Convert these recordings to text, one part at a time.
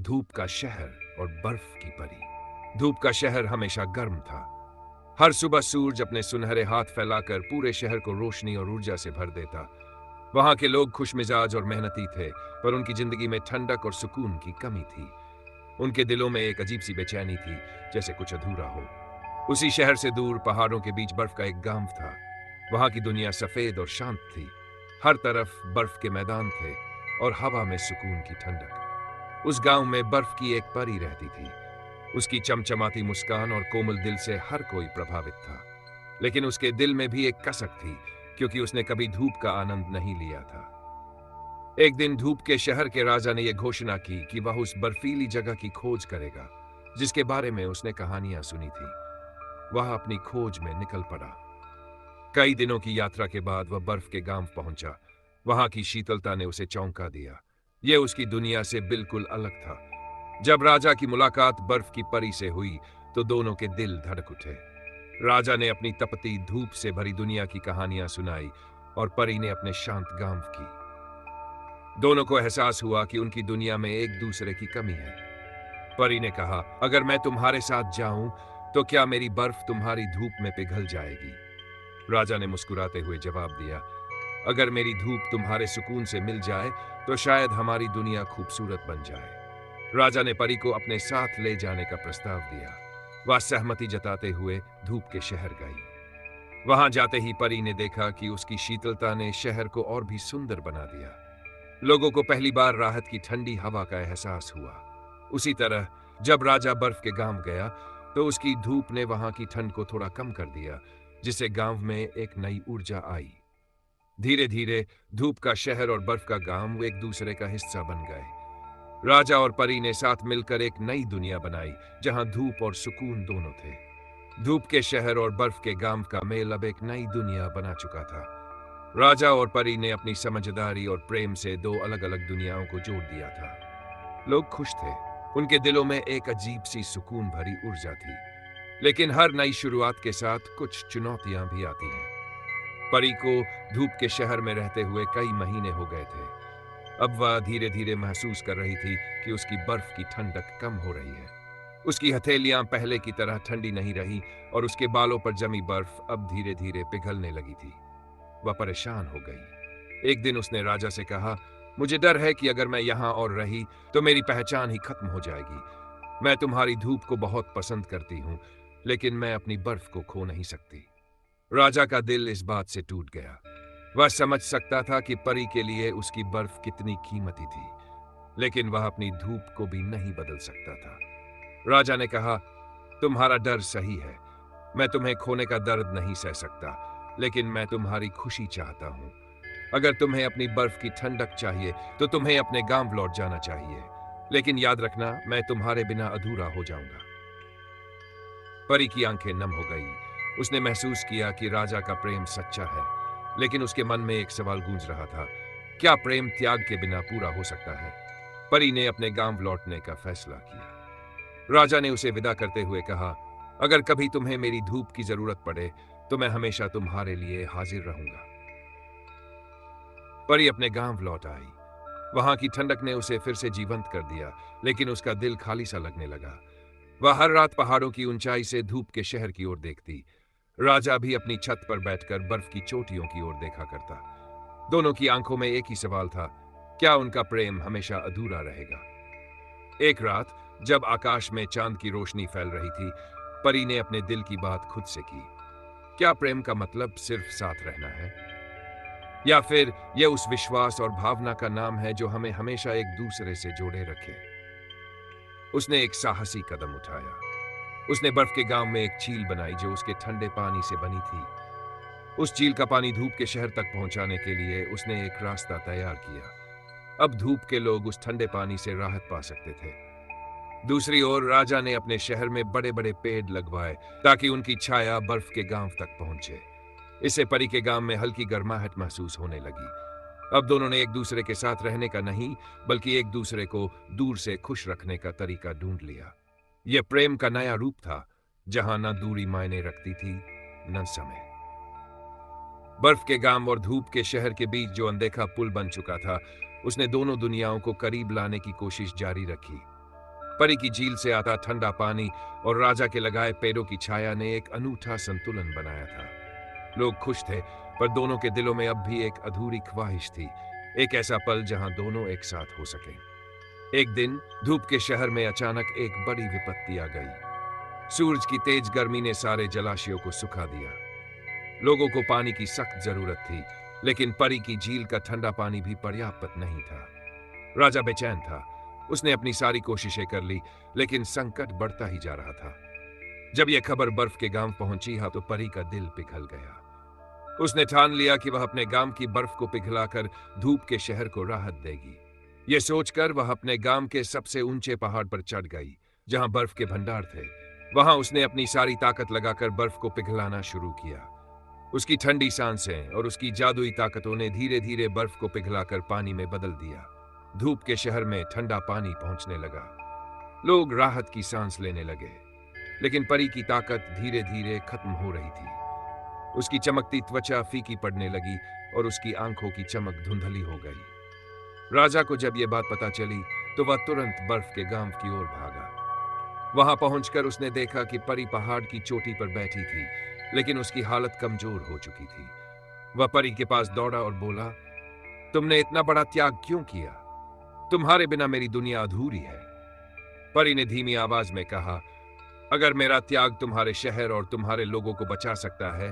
धूप का शहर और बर्फ की परी। धूप का शहर हमेशा गर्म था। हर सुबह सूरज अपने सुनहरे हाथ फैलाकर पूरे शहर को रोशनी और ऊर्जा से भर देता। वहां के लोग खुशमिजाज और मेहनती थे, पर उनकी जिंदगी में ठंडक और सुकून की कमी थी। उनके दिलों में एक अजीब सी बेचैनी थी, जैसे कुछ अधूरा हो। उसी शहर से दूर पहाड़ों के बीच बर्फ का एक गांव था। वहां की दुनिया सफेद और शांत थी। हर तरफ बर्फ के मैदान थे और हवा में सुकून की ठंडक। उस गांव में बर्फ की एक परी रहती थी। उसकी चमचमाती मुस्कान और कोमल दिल से हर कोई प्रभावित था। लेकिन उसके दिल में भी एक कसक थी, क्योंकि उसने कभी धूप का आनंद नहीं लिया था। एक दिन धूप के शहर के राजा ने यह घोषणा की कि वह उस बर्फीली जगह की खोज करेगा जिसके बारे में उसने कहानियां सुनी थी। वह अपनी खोज में निकल पड़ा। कई दिनों की यात्रा के बाद वह बर्फ के गांव पहुंचा। वहां की शीतलता ने उसे चौंका दिया। यह उसकी दुनिया से बिल्कुल अलग था। जब राजा की मुलाकात बर्फ की परी से हुई तो दोनों के दिल धड़क उठे। राजा ने अपनी तपती धूप से भरी दुनिया की कहानियां सुनाई और परी ने अपने शांत गांव की। दोनों को एहसास हुआ कि उनकी दुनिया में एक दूसरे की कमी है। परी ने कहा, अगर मैं तुम्हारे साथ जाऊं तो क्या मेरी बर्फ तुम्हारी धूप में पिघल जाएगी? राजा ने मुस्कुराते हुए जवाब दिया, अगर मेरी धूप तुम्हारे सुकून से मिल जाए तो शायद हमारी दुनिया खूबसूरत बन जाए। राजा ने परी को अपने साथ ले जाने का प्रस्ताव दिया। वह सहमति जताते हुए धूप के शहर गई। वहां जाते ही परी ने देखा कि उसकी शीतलता ने शहर को और भी सुंदर बना दिया। लोगों को पहली बार राहत की ठंडी हवा का एहसास हुआ। उसी तरह जब राजा बर्फ के गांव गया तो उसकी धूप ने वहां की ठंड को थोड़ा कम कर दिया, जिससे गांव में एक नई ऊर्जा आई। धीरे धीरे धूप का शहर और बर्फ का गांव एक दूसरे का हिस्सा बन गए। राजा और परी ने साथ मिलकर एक नई दुनिया बनाई, जहां धूप और सुकून दोनों थे। धूप के शहर और बर्फ के गांव का मेल अब एक नई दुनिया बना चुका था। राजा और परी ने अपनी समझदारी और प्रेम से दो अलग अलग दुनियाओं को जोड़ दिया था। लोग खुश थे। उनके दिलों में एक अजीब सी सुकून भरी ऊर्जा थी। लेकिन हर नई शुरुआत के साथ कुछ चुनौतियां भी आती हैं। परी को धूप के शहर में रहते हुए कई महीने हो गए थे। अब वह धीरे धीरे महसूस कर रही थी कि उसकी बर्फ की ठंडक कम हो रही है। उसकी हथेलियां पहले की तरह ठंडी नहीं रही और उसके बालों पर जमी बर्फ अब धीरे धीरे पिघलने लगी थी। वह परेशान हो गई। एक दिन उसने राजा से कहा, मुझे डर है कि अगर मैं यहां और रही तो मेरी पहचान ही खत्म हो जाएगी। मैं तुम्हारी धूप को बहुत पसंद करती हूं, लेकिन मैं अपनी बर्फ को खो नहीं सकती। राजा का दिल इस बात से टूट गया। वह समझ सकता था कि परी के लिए उसकी बर्फ कितनी कीमती थी, लेकिन वह अपनी धूप को भी नहीं बदल सकता था। राजा ने कहा, तुम्हारा डर सही है। मैं तुम्हें खोने का दर्द नहीं सह सकता, लेकिन मैं तुम्हारी खुशी चाहता हूं। अगर तुम्हें अपनी बर्फ की ठंडक चाहिए तो तुम्हें अपने गांव लौट जाना चाहिए, लेकिन याद रखना, मैं तुम्हारे बिना अधूरा हो जाऊंगा। परी की आंखें नम हो गई। उसने महसूस किया कि राजा का प्रेम सच्चा है, लेकिन उसके मन में एक सवाल गूंज रहा था, क्या प्रेम त्याग के बिना पूरा हो सकता है? परी ने अपने गांव लौटने का फैसला किया। राजा ने उसे विदा करते हुए कहा, अगर कभी तुम्हें मेरी धूप की जरूरत पड़े तो मैं हमेशा तुम्हारे लिए हाजिर रहूंगा। परी अपने गांव लौट आई। वहां की ठंडक ने उसे फिर से जीवंत कर दिया, लेकिन उसका दिल खाली सा लगने लगा। वह हर रात पहाड़ों की ऊंचाई से धूप के शहर की ओर देखती। राजा भी अपनी छत पर बैठकर बर्फ की चोटियों की ओर देखा करता। दोनों की आंखों में एक ही सवाल था, क्या उनका प्रेम हमेशा अधूरा रहेगा? एक रात जब आकाश में चांद की रोशनी फैल रही थी, परी ने अपने दिल की बात खुद से की। क्या प्रेम का मतलब सिर्फ साथ रहना है, या फिर यह उस विश्वास और भावना का नाम है जो हमें हमेशा एक दूसरे से जोड़े रखे? उसने एक साहसी कदम उठाया। उसने बर्फ के गांव में एक झील बनाई जो उसके ठंडे पानी से बनी थी। उस झील का पानी धूप के शहर तक पहुंचाने के लिए उसने एक रास्ता तैयार किया। अब धूप के लोग उस ठंडे पानी से राहत पा सकते थे। दूसरी ओर राजा ने अपने शहर में बड़े बड़े पेड़ लगवाए ताकि उनकी छाया बर्फ के गांव तक पहुंचे। इससे परी के गांव में हल्की गर्माहट महसूस होने लगी। अब दोनों ने एक दूसरे के साथ रहने का नहीं, बल्कि एक दूसरे को दूर से खुश रखने का तरीका ढूंढ लिया। यह प्रेम का नया रूप था, जहां न दूरी मायने रखती थी न समय। बर्फ के गांव और धूप के शहर के बीच जो अनदेखा पुल बन चुका था, उसने दोनों दुनियाओं को करीब लाने की कोशिश जारी रखी। परी की झील से आता ठंडा पानी और राजा के लगाए पेड़ों की छाया ने एक अनूठा संतुलन बनाया था। लोग खुश थे, पर दोनों के दिलों में अब भी एक अधूरी ख्वाहिश थी, एक ऐसा पल जहां दोनों एक साथ हो सके। एक दिन धूप के शहर में अचानक एक बड़ी विपत्ति आ गई। सूरज की तेज गर्मी ने सारे जलाशयों को सुखा दिया। लोगों को पानी की सख्त जरूरत थी, लेकिन परी की झील का ठंडा पानी भी पर्याप्त नहीं था। राजा बेचैन था। उसने अपनी सारी कोशिशें कर ली, लेकिन संकट बढ़ता ही जा रहा था। जब यह खबर बर्फ के गांव पहुंची तो परी का दिल पिघल गया। उसने ठान लिया कि वह अपने गांव की बर्फ को पिघलाकर धूप के शहर को राहत देगी। यह सोचकर वह अपने गांव के सबसे ऊंचे पहाड़ पर चढ़ गई, जहां बर्फ के भंडार थे। वहां उसने अपनी सारी ताकत लगाकर बर्फ को पिघलाना शुरू किया। उसकी ठंडी सांसें और उसकी जादुई ताकतों ने धीरे धीरे बर्फ को पिघलाकर पानी में बदल दिया। धूप के शहर में ठंडा पानी पहुंचने लगा। लोग राहत की सांस लेने लगे, लेकिन परी की ताकत धीरे धीरे खत्म हो रही थी। उसकी चमकती त्वचा फीकी पड़ने लगी और उसकी आंखों की चमक धुंधली हो गई। राजा को जब यह बात पता चली तो वह तुरंत बर्फ के गांव की ओर भागा। वहां पहुंचकर उसने देखा कि परी पहाड़ की चोटी पर बैठी थी, लेकिन उसकी हालत कमजोर हो चुकी थी। वह परी के पास दौड़ा और बोला, तुमने इतना बड़ा त्याग क्यों किया? तुम्हारे बिना मेरी दुनिया अधूरी है। परी ने धीमी आवाज में कहा, अगर मेरा त्याग तुम्हारे शहर और तुम्हारे लोगों को बचा सकता है,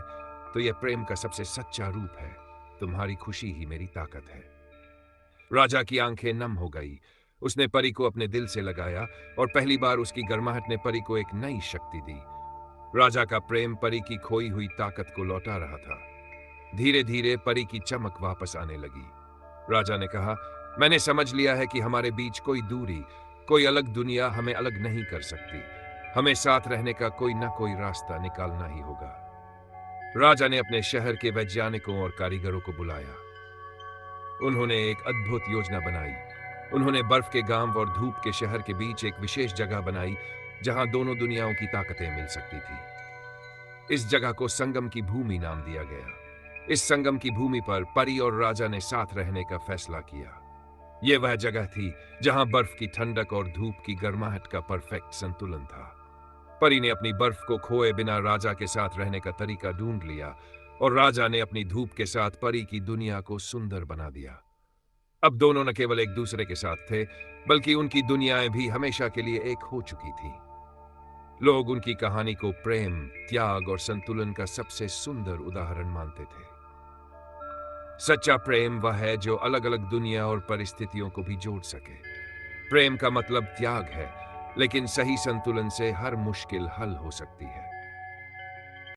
तो यह प्रेम का सबसे सच्चा रूप है। तुम्हारी खुशी ही मेरी ताकत है। राजा की आंखें नम हो गई। उसने परी को अपने दिल से लगाया और पहली बार उसकी गर्माहट ने परी को एक नई शक्ति दी। राजा का प्रेम परी की खोई हुई ताकत को लौटा रहा था। धीरे धीरे परी की चमक वापस आने लगी। राजा ने कहा, मैंने समझ लिया है कि हमारे बीच कोई दूरी, कोई अलग दुनिया हमें अलग नहीं कर सकती। हमें साथ रहने का कोई ना कोई रास्ता निकालना ही होगा। राजा ने अपने शहर के वैज्ञानिकों और कारीगरों को बुलाया। उन्होंने एक अद्भुत योजना बनाई। उन्होंने बर्फ के गांव और धूप के शहर के बीच एक विशेष जगह बनाई, जहां दोनों दुनियाओं की ताकतें मिल सकती थी। इस जगह को संगम की भूमि नाम दिया गया। इस संगम की भूमि पर परी और राजा ने साथ रहने का फैसला किया। यह वह जगह थी जहां बर्फ की ठंडक और धूप की गर्माहट का परफेक्ट संतुलन था। परी ने अपनी बर्फ को खोए बिना राजा के साथ रहने का तरीका ढूंढ लिया, और राजा ने अपनी धूप के साथ परी की दुनिया को सुंदर बना दिया। अब दोनों न केवल एक दूसरे के साथ थे, बल्कि उनकी दुनियाएं भी हमेशा के लिए एक हो चुकी थी। लोग उनकी कहानी को प्रेम, त्याग और संतुलन का सबसे सुंदर उदाहरण मानते थे। सच्चा प्रेम वह है जो अलग अलग दुनिया और परिस्थितियों को भी जोड़ सके। प्रेम का मतलब त्याग है, लेकिन सही संतुलन से हर मुश्किल हल हो सकती है।